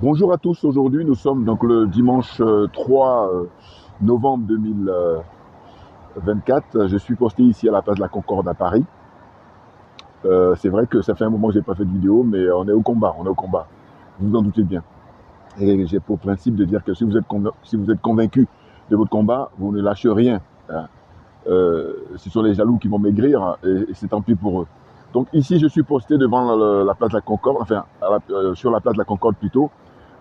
Bonjour à tous, aujourd'hui nous sommes donc le dimanche 3 novembre 2024. Je suis posté ici à la place de la Concorde à Paris. C'est vrai que ça fait un moment que je n'ai pas fait de vidéo, mais on est au combat, Vous vous en doutez bien. Et j'ai pour principe de dire que si vous êtes convaincu de votre combat, vous ne lâchez rien, hein. Ce sont les jaloux qui vont maigrir, hein, et c'est tant pis pour eux. Donc ici je suis posté devant la place de la Concorde, sur la place de la Concorde plutôt.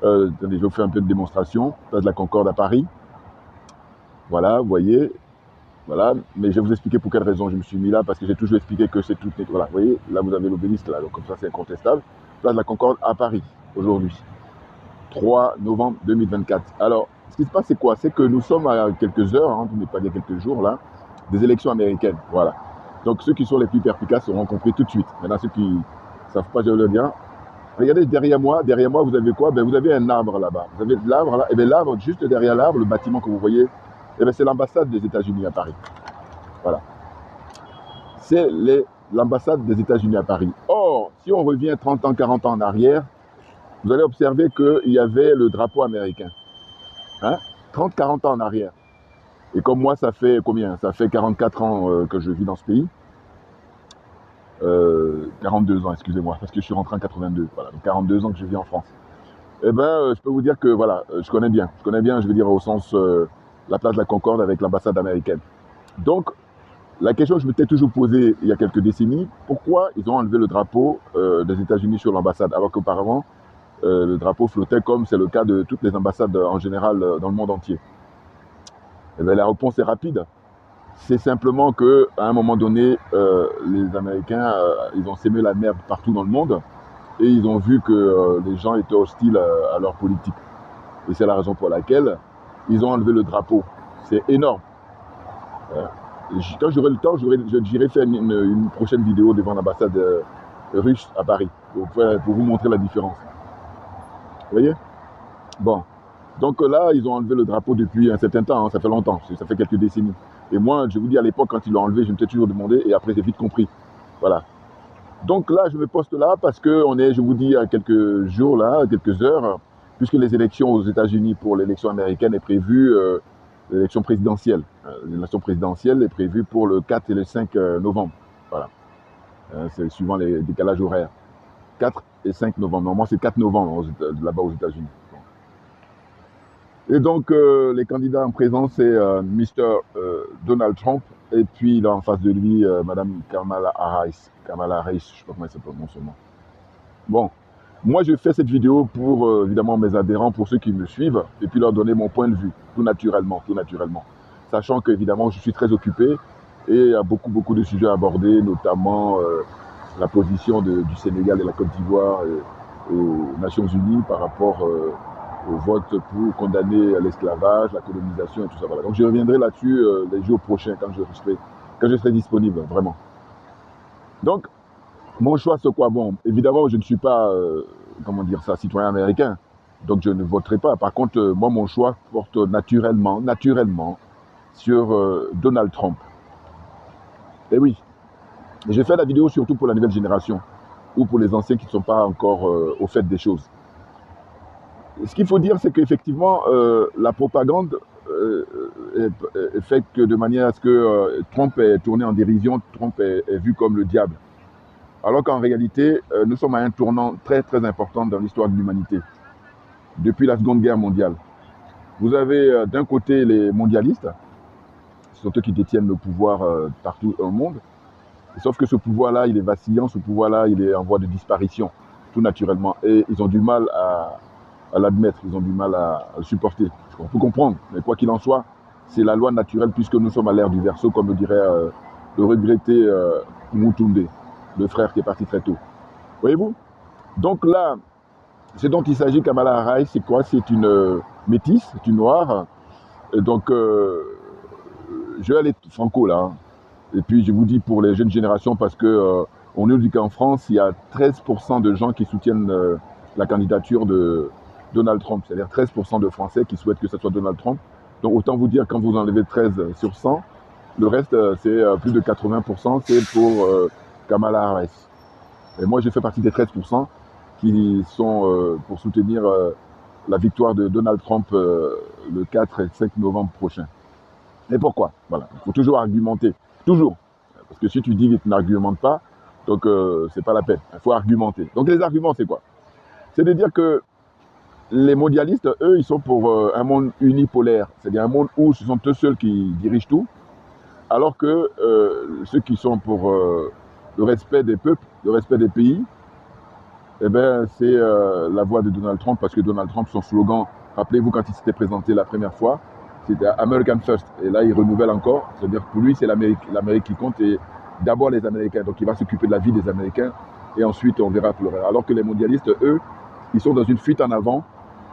Attendez, je vais vous faire un peu de démonstration. Place de la Concorde à Paris. Voilà, vous voyez. Voilà. Mais je vais vous expliquer pour quelle raison je me suis mis là, parce que j'ai toujours expliqué que c'est tout. Voilà, vous voyez, là vous avez l'obélisque, là, donc comme ça c'est incontestable. Place de la Concorde à Paris, aujourd'hui. 3 novembre 2024. Alors, ce qui se passe, c'est quoi? C'est que nous sommes à quelques heures, hein, pas il y a quelques jours là, des élections américaines. Voilà. Donc ceux qui sont les plus perspicaces seront compris tout de suite. Maintenant, ceux qui ne savent pas, je vais leur dire. Regardez derrière moi, vous avez quoi? Vous avez un arbre là-bas. Vous avez l'arbre là, et bien l'arbre, juste derrière l'arbre, le bâtiment que vous voyez, c'est l'ambassade des États-Unis à Paris. Voilà. C'est l'ambassade des États-Unis à Paris. Or, si on revient 30 ans, 40 ans en arrière, vous allez observer qu'il y avait le drapeau américain. Hein? 30, 40 ans en arrière. Et comme moi, ça fait combien? Ça fait 44 ans que je vis dans ce pays. 42 ans, excusez-moi, parce que je suis rentré en 82. Voilà, donc 42 ans que je vis en France. Je peux vous dire que voilà, je connais bien, je veux dire au sens la place de la Concorde avec l'ambassade américaine. Donc, la question que je m'étais toujours posée il y a quelques décennies, pourquoi ils ont enlevé le drapeau des États-Unis sur l'ambassade, alors qu'auparavant, le drapeau flottait comme c'est le cas de toutes les ambassades en général dans le monde entier? La réponse est rapide. C'est simplement qu'à un moment donné, les Américains, ils ont sémé la merde partout dans le monde et ils ont vu que les gens étaient hostiles à leur politique. Et c'est la raison pour laquelle ils ont enlevé le drapeau. C'est énorme. Quand j'aurai le temps, j'irai faire une prochaine vidéo devant l'ambassade russe à Paris pour vous montrer la différence. Vous voyez? Bon. Donc là, ils ont enlevé le drapeau depuis un certain temps, hein, ça fait longtemps, ça fait quelques décennies. Et moi, je vous dis, à l'époque, quand ils l'ont enlevé, je me suis toujours demandé, et après, j'ai vite compris. Voilà. Donc là, je me poste là parce qu'on est, je vous dis, à quelques jours, là, quelques heures, puisque les élections aux États-Unis pour l'élection américaine est prévue, l'élection présidentielle. L'élection présidentielle est prévue pour le 4 et le 5 novembre. Voilà. C'est suivant les décalages horaires. 4 et 5 novembre. Normalement, c'est 4 novembre là-bas aux États-Unis. Et donc, les candidats en présence, c'est Mr. Donald Trump, et puis là en face de lui, Madame Kamala Harris. Kamala Harris, je ne sais pas comment elle s'appelle non seulement. Bon, moi je fais cette vidéo pour évidemment mes adhérents, pour ceux qui me suivent, et puis leur donner mon point de vue, tout naturellement. Sachant qu'évidemment je suis très occupé et il y a beaucoup de sujets à aborder, notamment la position du Sénégal et la Côte d'Ivoire aux Nations Unies par rapport au vote pour condamner l'esclavage, la colonisation et tout ça. Voilà. Donc je reviendrai là-dessus les jours prochains quand je serai disponible, vraiment. Donc, mon choix, c'est quoi? Bon, évidemment, je ne suis pas, citoyen américain, donc je ne voterai pas. Par contre, moi, mon choix porte naturellement sur Donald Trump. Et oui, j'ai fait la vidéo surtout pour la nouvelle génération, ou pour les anciens qui ne sont pas encore au fait des choses. Ce qu'il faut dire, c'est qu'effectivement, la propagande est faite de manière à ce que Trump est tourné en dérision, Trump est vu comme le diable. Alors qu'en réalité, nous sommes à un tournant très important dans l'histoire de l'humanité, depuis la Seconde Guerre mondiale. Vous avez d'un côté les mondialistes, ce sont eux qui détiennent le pouvoir partout au monde, sauf que ce pouvoir-là, il est vacillant, ce pouvoir-là, il est en voie de disparition, tout naturellement, et ils ont du mal à l'admettre, ils ont du mal à le supporter. On peut comprendre, mais quoi qu'il en soit, c'est la loi naturelle puisque nous sommes à l'ère du Verseau, comme le dirait le regretté Mutunde, le frère qui est parti très tôt. Voyez-vous? Donc là, ce dont il s'agit, Kamala Harris, c'est quoi? C'est une métisse, c'est une noire. Et donc, je vais aller franco là. Hein. Et puis, je vous dis pour les jeunes générations, parce que on nous dit qu'en France, il y a 13% de gens qui soutiennent la candidature de Donald Trump. C'est-à-dire 13% de Français qui souhaitent que ce soit Donald Trump. Donc, autant vous dire, quand vous enlevez 13 sur 100, le reste, c'est plus de 80%, c'est pour Kamala Harris. Et moi, je fais partie des 13%. qui sont pour soutenir la victoire de Donald Trump le 4 et 5 novembre prochain. Et pourquoi? Voilà, il faut toujours argumenter, toujours. Parce que si tu dis que tu n'argumentes pas, donc c'est pas la peine, il faut argumenter. Donc les arguments, c'est quoi? C'est de dire que les mondialistes, eux, ils sont pour un monde unipolaire, c'est-à-dire un monde où ce sont eux seuls qui dirigent tout, alors que ceux qui sont pour le respect des peuples, le respect des pays, eh ben, c'est la voix de Donald Trump, parce que Donald Trump, son slogan, rappelez-vous quand il s'était présenté la première fois, c'était American First. Et là, il renouvelle encore, c'est-à-dire que pour lui, c'est l'Amérique qui compte, et d'abord les Américains. Donc, il va s'occuper de la vie des Américains, et ensuite, on verra pour le reste. Alors que les mondialistes, eux, ils sont dans une fuite en avant.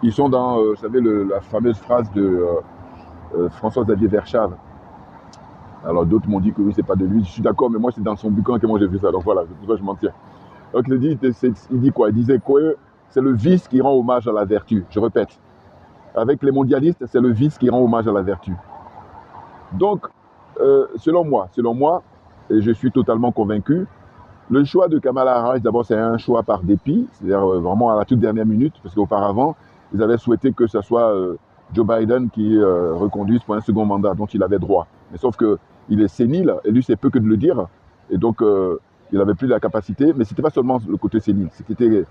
Ils sont dans, vous savez, la fameuse phrase de François-Xavier Verschave. Alors, d'autres m'ont dit que oui, c'est pas de lui. Je suis d'accord, mais moi, c'est dans son bouquin que moi j'ai vu ça. Donc voilà, c'est pour ça que je m'en tiens. Donc il dit quoi? Il disait quoi? C'est le vice qui rend hommage à la vertu. Je répète. Avec les mondialistes, c'est le vice qui rend hommage à la vertu. Donc, selon moi, et je suis totalement convaincu, le choix de Kamala Harris, d'abord, c'est un choix par dépit, c'est-à-dire vraiment à la toute dernière minute, parce qu'auparavant, ils avaient souhaité que ce soit Joe Biden qui reconduise pour un second mandat, dont il avait droit. Mais sauf qu'il est sénile, et lui, c'est peu que de le dire, et donc il n'avait plus la capacité, mais ce n'était pas seulement le côté sénile, c'était,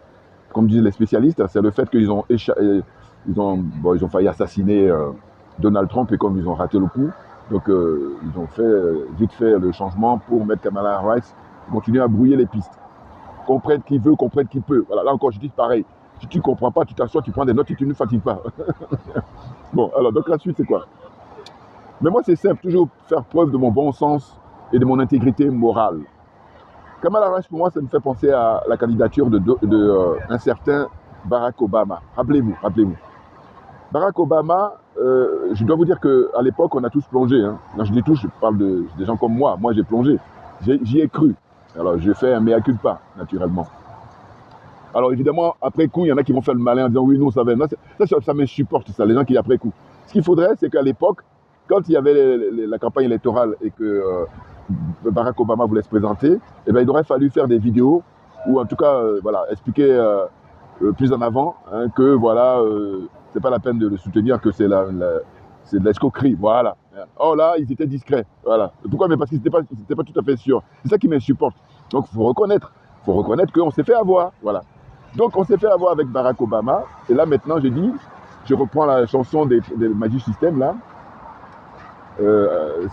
comme disent les spécialistes, c'est le fait qu'ils ont, ils ont failli assassiner Donald Trump, et comme ils ont raté le coup, donc ils ont vite fait le changement pour mettre Kamala Harris, continuer à brouiller les pistes. Comprendre qui veut, comprendre qui peut. Voilà, là encore, je dis pareil. Si tu ne comprends pas, tu t'assois, tu prends des notes et tu ne fatigues pas. Bon, alors, donc la suite, c'est quoi? Mais moi, c'est simple, toujours faire preuve de mon bon sens et de mon intégrité morale. Kamala Harris, pour moi, ça me fait penser à la candidature d'un certain Barack Obama. Rappelez-vous. Barack Obama, je dois vous dire qu'à l'époque, on a tous plongé. Hein. Quand je dis tous, je parle des gens comme moi. Moi, j'ai plongé. J'y ai cru. Alors, j'ai fait un mea culpa, naturellement. Alors, évidemment, après coup, il y en a qui vont faire le malin en disant oui, nous, ça va. Ça me supporte, ça, les gens qui après coup. Ce qu'il faudrait, c'est qu'à l'époque, quand il y avait la campagne électorale et que Barack Obama voulait se présenter, eh ben, il aurait fallu faire des vidéos ou en tout cas, voilà, expliquer plus en avant hein, que voilà, c'est pas la peine de le soutenir, que c'est c'est de l'escroquerie, voilà. Oh là, ils étaient discrets, voilà. Pourquoi? Mais parce qu'ils n'étaient pas tout à fait sûrs. C'est ça qui m'insupporte. Donc, il faut reconnaître qu'on s'est fait avoir, voilà. Donc, on s'est fait avoir avec Barack Obama. Et là, maintenant, je reprends la chanson des Magic System, là.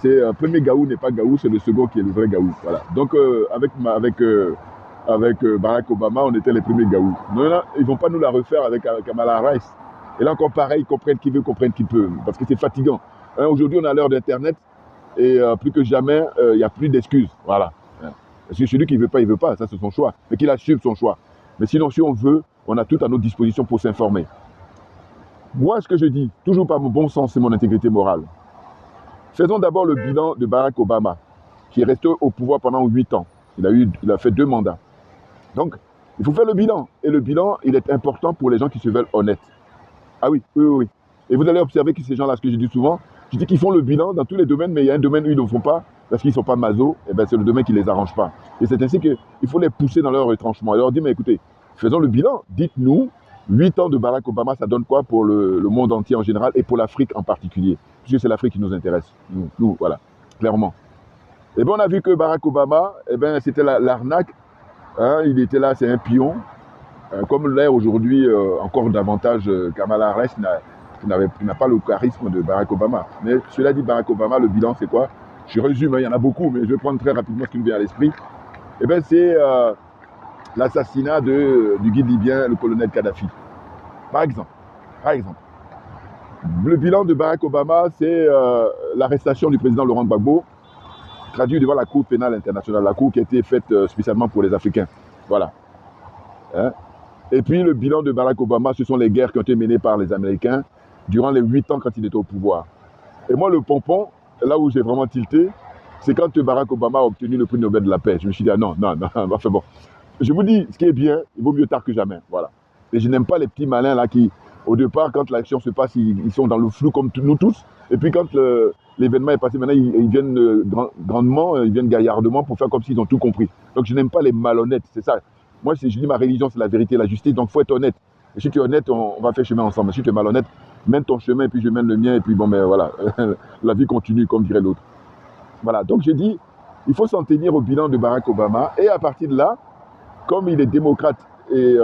C'est un premier Gaou n'est pas Gaou, c'est le second qui est le vrai Gaou, voilà. Donc, avec Barack Obama, on était les premiers Gaou. Non, ils ne vont pas nous la refaire avec Kamala Harris. Et là encore pareil, comprennent qui veut, comprennent qui peut. Parce que c'est fatigant. Hein, aujourd'hui, on a l'heure d'Internet et plus que jamais, il n'y a plus d'excuses. Voilà. Parce que celui qui ne veut pas, ça c'est son choix. Mais qu'il assume son choix. Mais sinon, si on veut, on a tout à notre disposition pour s'informer. Moi, ce que je dis, toujours par mon bon sens et mon intégrité morale, faisons d'abord le bilan de Barack Obama, qui est resté au pouvoir pendant 8 ans. Il a fait 2 mandats. Donc, il faut faire le bilan. Et le bilan, il est important pour les gens qui se veulent honnêtes. Ah oui. Et vous allez observer que ces gens-là, ce que je dis souvent, je dis qu'ils font le bilan dans tous les domaines, mais il y a un domaine où ils ne le font pas, parce qu'ils ne sont pas maso, et ben c'est le domaine qui ne les arrange pas. Et c'est ainsi qu'il faut les pousser dans leur retranchement. Et leur dire, mais écoutez, faisons le bilan. Dites-nous, 8 ans de Barack Obama, ça donne quoi pour le monde entier en général et pour l'Afrique en particulier? Puisque c'est l'Afrique qui nous intéresse. Nous, voilà, clairement. Et bien, on a vu que Barack Obama, eh ben, c'était l'arnaque. Hein, il était là, c'est un pion. Comme l'air aujourd'hui, encore davantage, Kamala Harris n'a pas le charisme de Barack Obama. Mais cela dit, Barack Obama, le bilan, c'est quoi? Je résume, hein, il y en a beaucoup, mais je vais prendre très rapidement ce qui me vient à l'esprit. Eh bien, c'est l'assassinat du guide libyen, le colonel Kadhafi. Par exemple. Le bilan de Barack Obama, c'est l'arrestation du président Laurent Gbagbo, traduit devant la Cour pénale internationale, la Cour qui a été faite spécialement pour les Africains. Voilà. Hein? Et puis le bilan de Barack Obama, ce sont les guerres qui ont été menées par les Américains durant les 8 ans quand il était au pouvoir. Et moi, le pompon, là où j'ai vraiment tilté, c'est quand Barack Obama a obtenu le prix Nobel de la paix. Je me suis dit, ah non, enfin bon. Je vous dis, ce qui est bien, il vaut mieux tard que jamais. Voilà. Et je n'aime pas les petits malins là qui, au départ, quand l'action se passe, ils sont dans le flou comme nous tous. Et puis quand l'événement est passé, maintenant, ils viennent grandement, ils viennent gaillardement pour faire comme s'ils ont tout compris. Donc je n'aime pas les malhonnêtes, c'est ça. Moi, je dis ma religion, c'est la vérité, la justice, donc il faut être honnête. Et si tu es honnête, on va faire chemin ensemble. Si tu es malhonnête, mène ton chemin, et puis je mène le mien, et puis bon, mais voilà, la vie continue, comme dirait l'autre. Voilà, donc j'ai dit, il faut s'en tenir au bilan de Barack Obama, et à partir de là, comme il est démocrate, et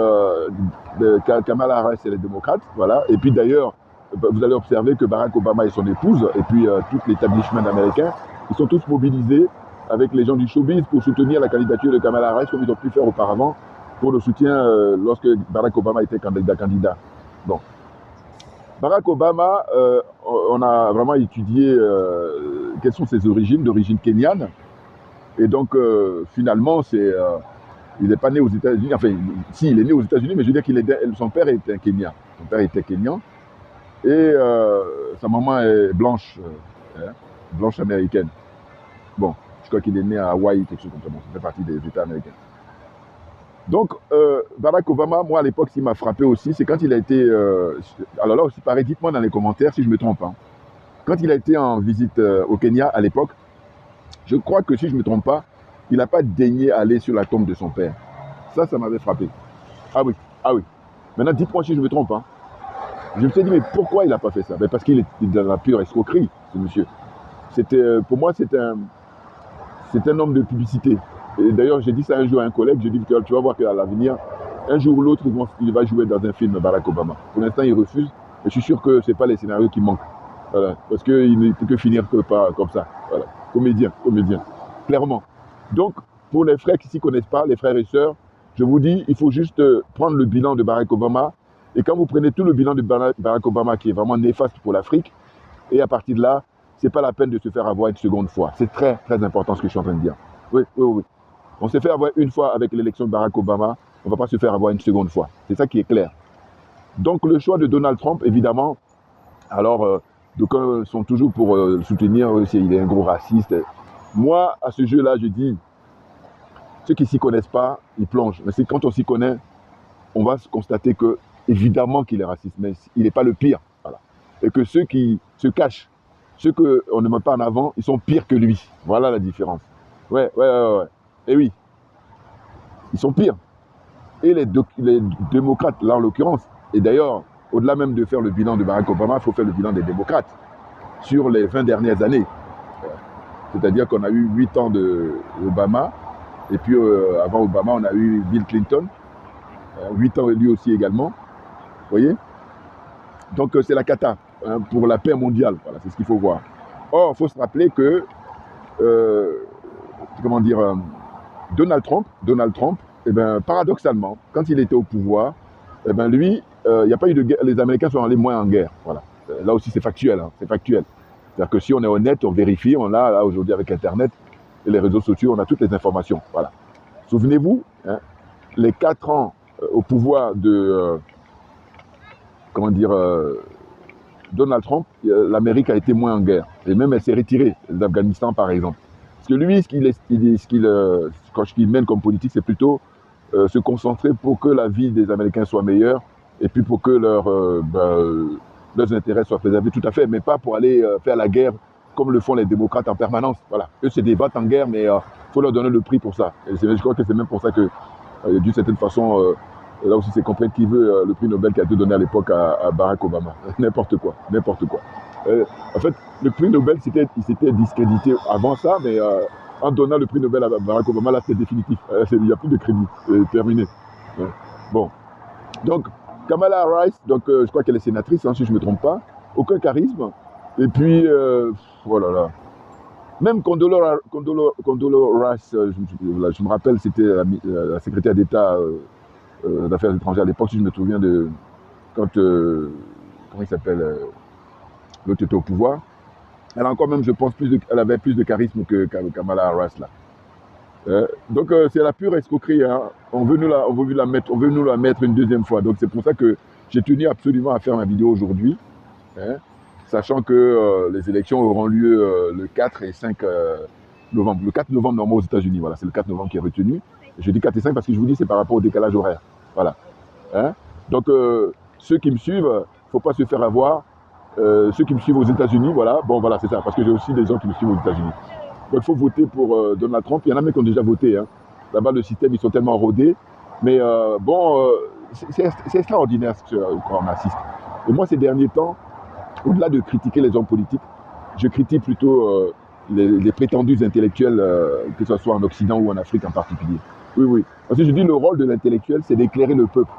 Kamala Harris, elle est démocrate, voilà, et puis d'ailleurs, vous allez observer que Barack Obama et son épouse, et puis tout l'établissement américain, ils sont tous mobilisés avec les gens du showbiz pour soutenir la candidature de Kamala Harris, comme ils ont pu faire auparavant, pour le soutien lorsque Barack Obama était candidat. Bon. Barack Obama, on a vraiment étudié quelles sont ses origines, d'origine kenyane. Et donc, finalement, il n'est pas né aux États-Unis. Enfin, si, il est né aux États-Unis, mais je veux dire son père était un Kenyan. Son père était kenyan. Et sa maman est blanche, blanche américaine. Bon, je crois qu'il est né à Hawaï, quelque chose comme ça. Bon, ça fait partie des États américains. Donc, Barack Obama, moi à l'époque, ce qui m'a frappé aussi, c'est quand il a été... alors là aussi, pareil, dites-moi dans les commentaires si je me trompe. Hein. Quand il a été en visite au Kenya à l'époque, je crois que si je ne me trompe pas, il n'a pas daigné aller sur la tombe de son père. Ça m'avait frappé. Ah oui, ah oui. Maintenant, dites-moi si je me trompe. Hein. Je me suis dit, mais pourquoi il n'a pas fait ça? Parce qu'il est dans la pure escroquerie, ce monsieur. Pour moi, c'est un homme de publicité. Et d'ailleurs, j'ai dit ça un jour à un collègue, j'ai dit, tu vas voir qu'à l'avenir, un jour ou l'autre, il va jouer dans un film Barack Obama. Pour l'instant, il refuse, et je suis sûr que ce n'est pas les scénarios qui manquent. Voilà. Parce qu'il ne peut que finir comme ça. Voilà. Comédien, clairement. Donc, pour les frères qui ne s'y connaissent pas, les frères et sœurs, je vous dis, il faut juste prendre le bilan de Barack Obama, et quand vous prenez tout le bilan de Barack Obama, qui est vraiment néfaste pour l'Afrique, et à partir de là, ce n'est pas la peine de se faire avoir une seconde fois. C'est très, très important ce que je suis en train de dire. Oui. On s'est fait avoir une fois avec l'élection de Barack Obama, on ne va pas se faire avoir une seconde fois. C'est ça qui est clair. Donc le choix de Donald Trump, évidemment, alors d'aucuns sont toujours pour le soutenir, il est un gros raciste. Moi, à ce jeu-là, je dis, ceux qui ne s'y connaissent pas, ils plongent. Mais c'est quand on s'y connaît, on va constater que, évidemment qu'il est raciste, mais il n'est pas le pire. Voilà. Et que ceux qui se cachent, ceux qu'on ne met pas en avant, ils sont pires que lui. Voilà la différence. Ouais. Et oui, ils sont pires. Et les démocrates, là en l'occurrence, et d'ailleurs, au-delà même de faire le bilan de Barack Obama, il faut faire le bilan des démocrates sur les 20 dernières années. C'est-à-dire qu'on a eu 8 ans d'Obama, et puis avant Obama, on a eu Bill Clinton, 8 ans lui aussi également. Vous voyez? Donc c'est la cata pour la paix mondiale. Voilà, c'est ce qu'il faut voir. Or, il faut se rappeler que, Donald Trump, eh ben, paradoxalement, quand il était au pouvoir, eh ben, lui, il n'y a pas eu de guerre. Les Américains sont allés moins en guerre. Voilà. Là aussi, c'est factuel. Hein, c'est factuel. C'est-à-dire que si on est honnête, on vérifie, on a là aujourd'hui avec Internet et les réseaux sociaux, on a toutes les informations. Voilà. Souvenez-vous, hein, les 4 ans au pouvoir de, Donald Trump, l'Amérique a été moins en guerre. Et même elle s'est retirée d'Afghanistan, par exemple. Parce que lui, ce qu'il mène comme politique, c'est plutôt se concentrer pour que la vie des Américains soit meilleure et puis pour que leurs intérêts soient préservés, tout à fait, mais pas pour aller faire la guerre comme le font les démocrates en permanence. Voilà. Eux se débattent en guerre, mais il faut leur donner le prix pour ça. Et je crois que c'est même pour ça que, d'une certaine façon, là aussi c'est comprendre qui veut le prix Nobel qui a été donné à l'époque à Barack Obama. N'importe quoi. En fait, le prix Nobel, il s'était discrédité avant ça, mais en donnant le prix Nobel à Barack Obama, là c'est définitif. Il n'y a plus de crédit. C'est terminé. Bon. Donc, Kamala Harris, je crois qu'elle est sénatrice, hein, si je ne me trompe pas. Aucun charisme. Et puis, oh là là. Même Condoleezza Rice, je me rappelle, c'était la secrétaire d'État d'affaires étrangères à l'époque, si je me souviens de quand, comment il s'appelle, l'autre était au pouvoir. Elle a encore même, je pense, elle avait plus de charisme que Kamala Harris là. Donc c'est la pure escroquerie. Hein. On veut nous la mettre une deuxième fois. Donc c'est pour ça que j'ai tenu absolument à faire ma vidéo aujourd'hui, hein, sachant que les élections auront lieu le 4 et 5 novembre. Le 4 novembre normalement aux États-Unis. Voilà, c'est le 4 novembre qui est retenu. Je dis 4 et 5 parce que je vous dis c'est par rapport au décalage horaire. Voilà. Hein. Donc ceux qui me suivent, il ne faut pas se faire avoir. Ceux qui me suivent aux États-Unis, voilà, bon voilà, c'est ça, parce que j'ai aussi des gens qui me suivent aux États-Unis. Donc il faut voter pour Donald Trump. Il y en a même qui ont déjà voté. Hein. Là-bas, le système, ils sont tellement rodés. Mais c'est extraordinaire ce qu'on assiste. Et moi, ces derniers temps, au-delà de critiquer les hommes politiques, je critique plutôt les prétendus intellectuels, que ce soit en Occident ou en Afrique en particulier. Oui, oui. Parce que je dis le rôle de l'intellectuel, c'est d'éclairer le peuple.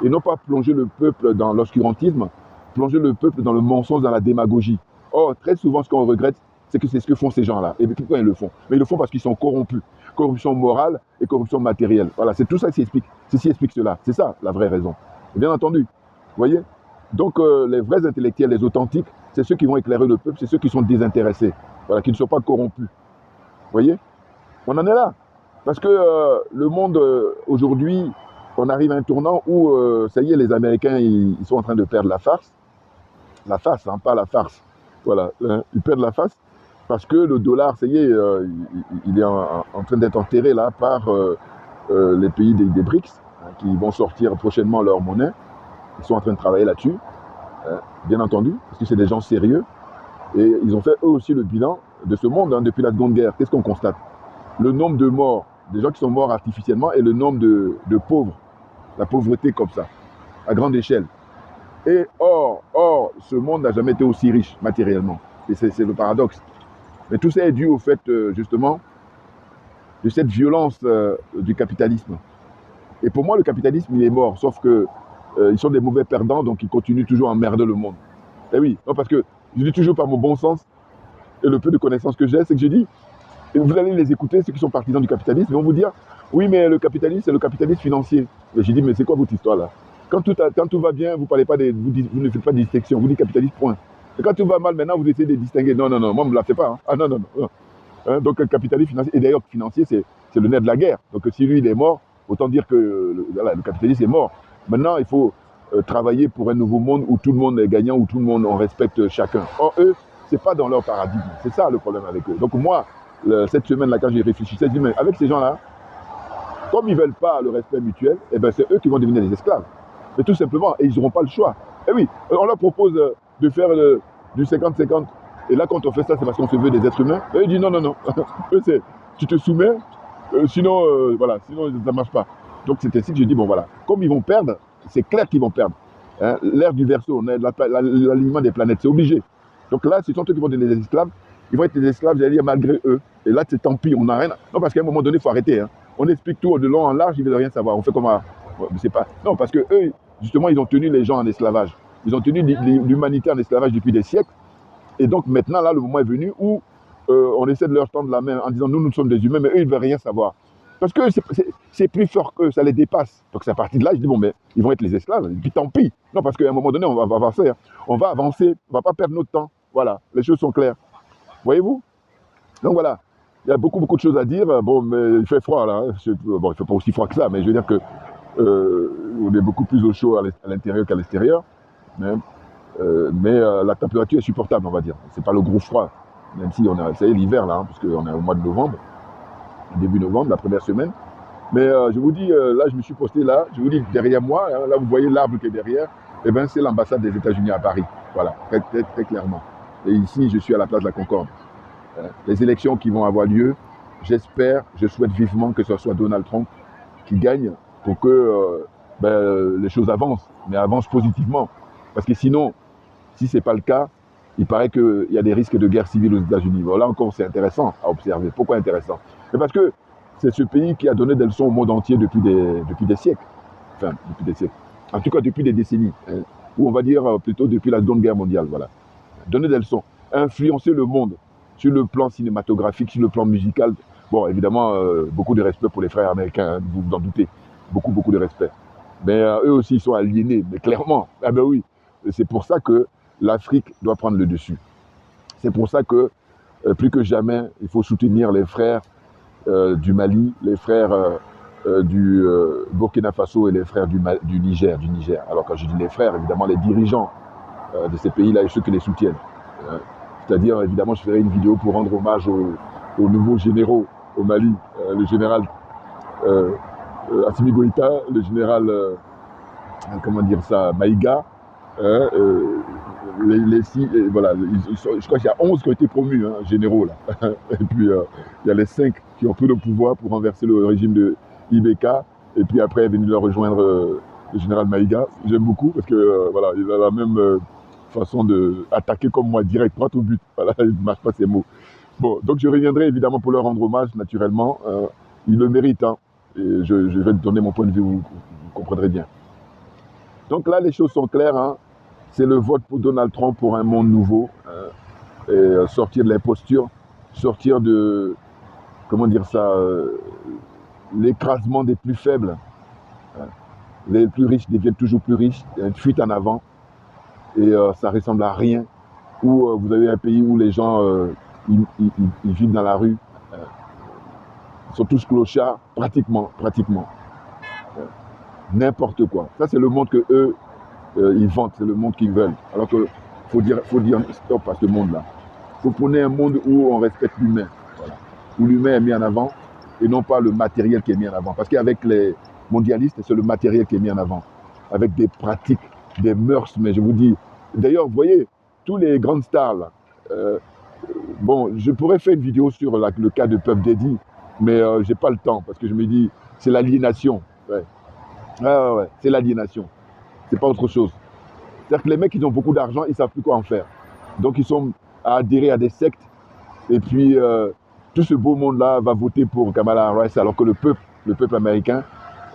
Et non pas plonger le peuple dans l'obscurantisme, plonger le peuple dans le mensonge, dans la démagogie. Or, très souvent, ce qu'on regrette, c'est que c'est ce que font ces gens-là. Et pourquoi ils le font? Mais ils le font parce qu'ils sont corrompus. Corruption morale et corruption matérielle. Voilà, c'est tout ça qui explique. Ceci explique cela. C'est ça la vraie raison. Bien entendu. Vous voyez? Donc, les vrais intellectuels, les authentiques, c'est ceux qui vont éclairer le peuple, c'est ceux qui sont désintéressés, voilà, qui ne sont pas corrompus. Vous voyez? On en est là. Parce que le monde, aujourd'hui, on arrive à un tournant où, ça y est, les Américains, ils sont en train de perdre la face. La face, hein, pas la farce. Voilà, ils perdent la face parce que le dollar, ça y est, il est en train d'être enterré là par les pays des BRICS, hein, qui vont sortir prochainement leur monnaie. Ils sont en train de travailler là-dessus, hein, bien entendu, parce que c'est des gens sérieux. Et ils ont fait eux aussi le bilan de ce monde, hein, depuis la Seconde Guerre. Qu'est-ce qu'on constate? Le nombre de morts, des gens qui sont morts artificiellement, et le nombre de pauvres, la pauvreté comme ça, à grande échelle. Et or, ce monde n'a jamais été aussi riche matériellement. Et c'est le paradoxe. Mais tout ça est dû au fait, justement, de cette violence du capitalisme. Et pour moi, le capitalisme, il est mort, sauf que ils sont des mauvais perdants, donc ils continuent toujours à emmerder le monde. Et oui, non, parce que je dis toujours par mon bon sens et le peu de connaissances que j'ai, c'est que j'ai dit, et vous allez les écouter, ceux qui sont partisans du capitalisme, ils vont vous dire, oui, mais le capitalisme, c'est le capitalisme financier. Et j'ai dit, mais c'est quoi votre histoire là? Quand tout va bien, vous ne faites pas de distinction, vous dites capitaliste, point. Et quand tout va mal, maintenant, vous essayez de distinguer. Non, non, non, moi, je ne me la fais pas. Hein. Ah non, non, non. Hein, donc, le capitalisme financier, et d'ailleurs, financier, c'est le nerf de la guerre. Donc, si lui, il est mort, autant dire que le capitalisme est mort. Maintenant, il faut travailler pour un nouveau monde où tout le monde est gagnant, où tout le monde, on respecte chacun. Or, eux, ce n'est pas dans leur paradigme. C'est ça le problème avec eux. Donc, moi, cette semaine-là, quand j'y réfléchissais, je dis, mais avec ces gens-là, comme ils ne veulent pas le respect mutuel, eh ben, c'est eux qui vont devenir des esclaves. Mais tout simplement, et ils n'auront pas le choix. Et oui, on leur propose de faire du 50-50. Et là, quand on fait ça, c'est parce qu'on se veut des êtres humains. Et ils disent non, non, non. Eux, c'est tu te soumets, sinon, voilà, sinon ça ne marche pas. Donc c'est ainsi que je dis, bon voilà, comme ils vont perdre, c'est clair qu'ils vont perdre. Hein, l'ère du Verseau, l'alignement des planètes, c'est obligé. Donc là, ce sont eux qui vont devenir des esclaves. Ils vont être des esclaves, j'allais dire, malgré eux. Et là, c'est tant pis, on n'a rien. Non, parce qu'à un moment donné, il faut arrêter. Hein. On explique tout de long en large, ils ne veulent rien savoir. On fait comme un. C'est pas. Non, parce que eux, justement, ils ont tenu les gens en esclavage. Ils ont tenu l'humanité en esclavage depuis des siècles. Et donc maintenant, là, le moment est venu où on essaie de leur tendre la main en disant nous sommes des humains, mais eux, ils ne veulent rien savoir. Parce que c'est plus fort qu'eux, ça les dépasse. Donc c'est à partir de là, je dis bon, mais ils vont être les esclaves. Et puis tant pis. Non, parce qu'à un moment donné, on va avancer. Hein. On va avancer, on ne va pas perdre notre temps. Voilà, les choses sont claires. Voyez-vous? Donc voilà. Il y a beaucoup de choses à dire. Bon, mais il fait froid là. Bon, il ne fait pas aussi froid que ça, mais je veux dire que on est beaucoup plus au chaud à l'intérieur qu'à l'extérieur. Mais la température est supportable, on va dire. C'est pas le gros froid, même si c'est l'hiver là, hein, parce qu'on est au mois de novembre, début novembre, la première semaine. Mais je vous dis, là, je me suis posté là. Je vous dis derrière moi, hein, là, vous voyez l'arbre qui est derrière. Eh ben, c'est l'ambassade des États-Unis à Paris. Voilà, très clairement. Et ici, je suis à la place de la Concorde. Les élections qui vont avoir lieu, j'espère, je souhaite vivement que ce soit Donald Trump qui gagne pour que les choses avancent, mais avancent positivement. Parce que sinon, si ce n'est pas le cas, il paraît qu'il y a des risques de guerre civile aux États-Unis. Bon, là encore, c'est intéressant à observer. Pourquoi intéressant? C'est parce que c'est ce pays qui a donné des leçons au monde entier depuis des siècles. Enfin, depuis des siècles. En tout cas, depuis des décennies. Hein, ou on va dire plutôt depuis la Seconde Guerre mondiale. Voilà. Donner des leçons. Influencer le monde sur le plan cinématographique, sur le plan musical. Bon, évidemment, beaucoup de respect pour les frères américains, hein, vous vous en doutez. Beaucoup de respect. Mais eux aussi, ils sont aliénés. Mais clairement, ah ben oui. C'est pour ça que l'Afrique doit prendre le dessus. C'est pour ça que, plus que jamais, il faut soutenir les frères du Mali, les frères du Burkina Faso et les frères du Niger. Alors quand je dis les frères, évidemment les dirigeants de ces pays-là et ceux qui les soutiennent. C'est-à-dire, évidemment, je ferai une vidéo pour rendre hommage aux nouveaux généraux au Mali, le général Assimi Goïta, le général, comment dire ça, Maïga. Voilà, je crois qu'il y a 11 qui ont été promus, hein, généraux là. Et puis il y a les 5 qui ont pris le pouvoir pour renverser le régime de Ibeka. Et puis après est venu leur rejoindre le général Maïga. J'aime beaucoup parce que voilà, il a la même façon d'attaquer comme moi, direct, droit au but. Voilà, il ne marche pas ses mots. Bon, donc je reviendrai évidemment pour leur rendre hommage, naturellement. Ils le méritent, hein. Et je vais donner mon point de vue, vous comprendrez bien. Donc là, les choses sont claires, hein. C'est le vote pour Donald Trump pour un monde nouveau, et sortir de l'imposture, sortir de, comment dire ça, l'écrasement des plus faibles. Les plus riches deviennent toujours plus riches, il y a une fuite en avant, et ça ressemble à rien. Où vous avez un pays où les gens, ils vivent dans la rue, ils sont tous clochards, pratiquement. N'importe quoi. Ça, c'est le monde que eux, ils vantent, c'est le monde qu'ils veulent. Alors que faut dire stop à ce monde-là. Il faut prendre un monde où on respecte l'humain, voilà. Où l'humain est mis en avant et non pas le matériel qui est mis en avant. Parce qu'avec les mondialistes, c'est le matériel qui est mis en avant. Avec des pratiques, des mœurs, mais je vous dis. D'ailleurs, vous voyez, tous les grandes stars, là, bon, je pourrais faire une vidéo sur le cas de Puff Daddy, mais j'ai pas le temps parce que je me dis, c'est l'aliénation. Ouais. Ouais, c'est l'aliénation. C'est pas autre chose. C'est-à-dire que les mecs, ils ont beaucoup d'argent, ils savent plus quoi en faire. Donc, ils sont à adhérer à des sectes. Et puis, tout ce beau monde-là va voter pour Kamala Harris, alors que le peuple américain,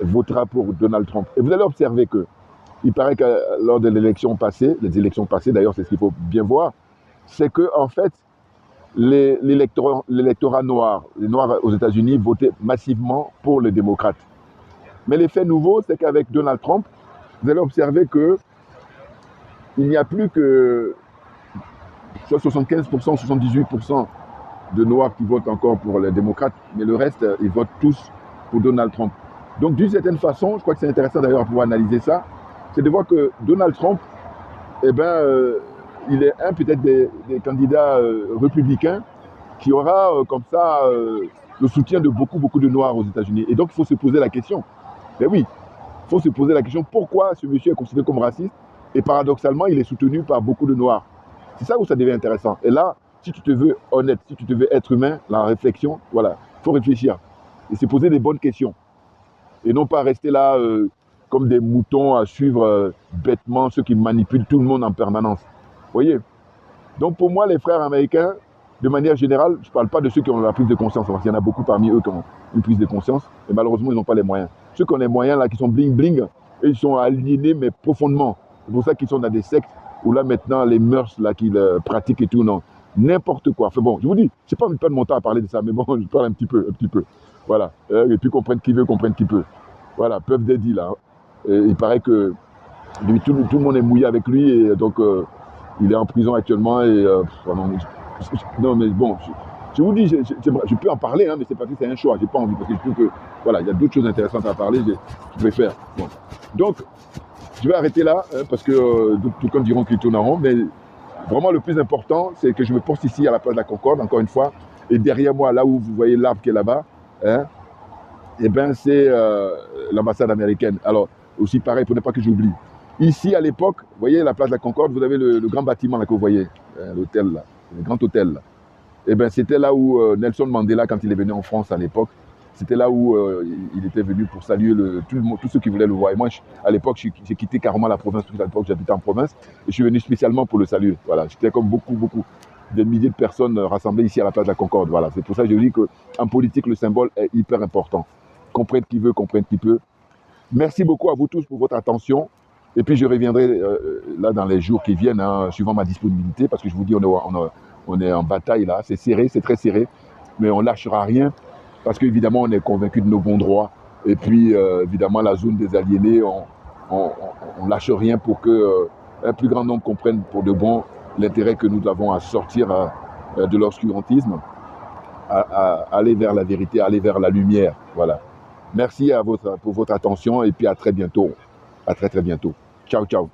votera pour Donald Trump. Et vous allez observer que, il paraît que lors de les élections passées d'ailleurs, c'est ce qu'il faut bien voir, c'est que en fait, l'électorat noir, les Noirs aux États-Unis votaient massivement pour les démocrates. Mais l'effet nouveau, c'est qu'avec Donald Trump, vous allez observer que il n'y a plus que 75%, 78% de Noirs qui votent encore pour les démocrates, mais le reste, ils votent tous pour Donald Trump. Donc d'une certaine façon, je crois que c'est intéressant d'ailleurs à pouvoir analyser ça, c'est de voir que Donald Trump, eh ben, il est peut-être des candidats républicains qui aura comme ça le soutien de beaucoup de Noirs aux États-Unis. Et donc il faut se poser la question. Ben oui, il faut se poser la question pourquoi ce monsieur est considéré comme raciste et paradoxalement il est soutenu par beaucoup de Noirs. C'est ça où ça devient intéressant. Et là, si tu te veux honnête, si tu te veux être humain, la réflexion, voilà, il faut réfléchir et se poser des bonnes questions. Et non pas rester là comme des moutons à suivre bêtement ceux qui manipulent tout le monde en permanence. Vous voyez? Donc pour moi, les frères américains, de manière générale, je ne parle pas de ceux qui ont la prise de conscience, parce qu'il y en a beaucoup parmi eux qui ont une prise de conscience, et malheureusement, ils n'ont pas les moyens. Ceux qui ont les moyens, là, qui sont bling-bling, ils sont aliénés, mais profondément. C'est pour ça qu'ils sont dans des sectes où là, maintenant, les mœurs là qu'ils pratiquent et tout, non. N'importe quoi. Enfin bon, je vous dis, je n'ai pas envie de perdre mon temps à parler de ça, mais bon, je parle un petit peu. Voilà. Et puis comprendre qui veut, comprendre qui peut. Voilà, Puff Daddy, là. Et il paraît que lui, tout le monde est mouillé avec lui, et donc il est en prison actuellement, et non, mais bon, je vous dis, je peux en parler, hein, mais c'est parce que c'est un choix, j'ai pas envie, parce que je trouve que, voilà, il y a d'autres choses intéressantes à parler, je préfère. Bon. Donc, je vais arrêter là, hein, parce que tout comme diront qu'ils tournent en rond, mais vraiment le plus important, c'est que je me poste ici à la place de la Concorde, encore une fois, et derrière moi, là où vous voyez l'arbre qui est là-bas, hein, eh ben c'est l'ambassade américaine. Alors, aussi pareil, pour ne pas que j'oublie. Ici, à l'époque, vous voyez la place de la Concorde, vous avez le grand bâtiment là que vous voyez, l'hôtel là, le grand hôtel là. Eh ben c'était là où Nelson Mandela, quand il est venu en France à l'époque, c'était là où il était venu pour saluer tous ceux qui voulaient le voir. Et moi, à l'époque, j'ai quitté carrément la province, parce qu'à l'époque, j'habitais en province, et je suis venu spécialement pour le saluer. Voilà, j'étais comme beaucoup, des milliers de personnes rassemblées ici à la place de la Concorde. Voilà, c'est pour ça que je dis qu'en politique, le symbole est hyper important. Comprendre qui veut, comprendre qui peut. Merci beaucoup à vous tous pour votre attention. Et puis, je reviendrai là dans les jours qui viennent, hein, suivant ma disponibilité, parce que je vous dis, on est en bataille là, c'est serré, c'est très serré, mais on ne lâchera rien, parce qu'évidemment, on est convaincu de nos bons droits. Et puis, évidemment, la zone des aliénés, on ne lâche rien pour qu'un plus grand nombre comprenne pour de bon l'intérêt que nous avons à sortir de l'obscurantisme, à aller vers la vérité, à aller vers la lumière. Voilà. Merci pour votre attention, et puis à très bientôt. À très bientôt. Ciao, ciao.